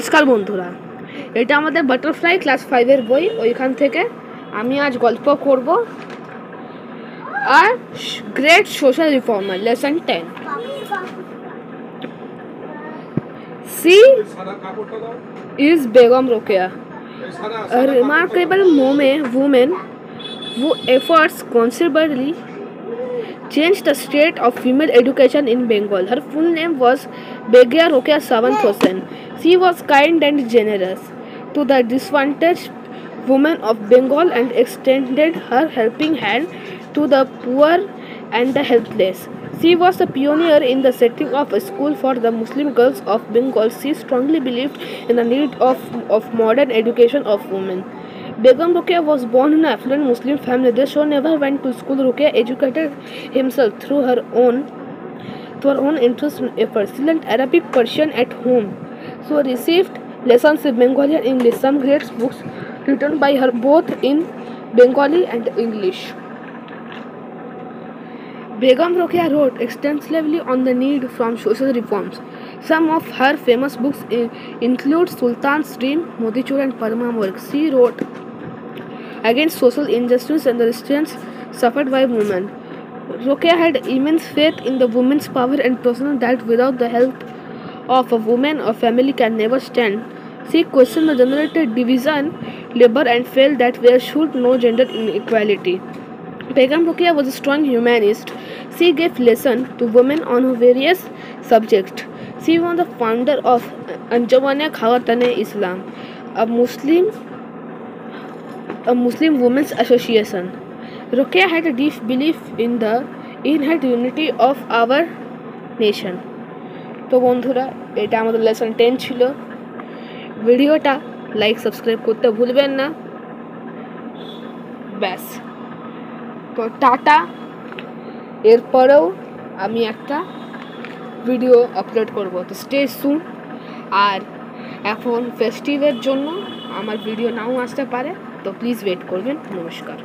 নমস্কার বন্ধুরা, এটা আমাদের বাটারফ্লাই ক্লাস 5-এর বই। ওইখান থেকে আমি আজ গল্প করব আর great social reformer lesson 10। She is Begum Rokeya, a remarkable woman who efforts considerably changed the state of female education in Bengal. Her full name was Begum Rokeya Sawant Hossain. She was kind and generous to the disadvantaged women of Bengal and extended her helping hand to the poor and the helpless. She was a pioneer in the setting of a school for the Muslim girls of Bengal. She strongly believed in the need of modern education of women. Begum Rokeya was born in an affluent Muslim family. Though she never went to school, Rokeya educated himself through her own interest and efforts. She learned Arabic, Persian at home. So received lessons in Bengali and English. Some great books written by her both in Bengali and English. Begum Rokeya wrote extensively on the need from social reforms. Some of her famous books include Sultan's Dream, Motichur and Paramamurk. She wrote against social injustice and the restraints suffered by women. Rokeya had immense faith in the woman's power and personal that without the help of a woman or family can never stand. She questioned the generated division, labor and felt that there should no gender inequality. Begum Rokeya was a strong humanist. She gave lessons to women on various subjects. She was the founder of Anjumane Khawatane Islam, a Muslim women's association. Rokeya had a deep belief in the inherent unity of our nation. তো বন্ধুরা, এটা আমাদের lesson 10 ছিল। ভিডিওটা like subscribe করতে ভুলবেন না। ব্যাস, তো টাটা। এরপরেও আমি একটা ভিডিও আপলোড করব, তো স্টে সুন। আর এখন ফেস্টিভের জন্য আমার ভিডিও নাও আসতে পারে, তো প্লিজ ওয়েট করবেন। নমস্কার।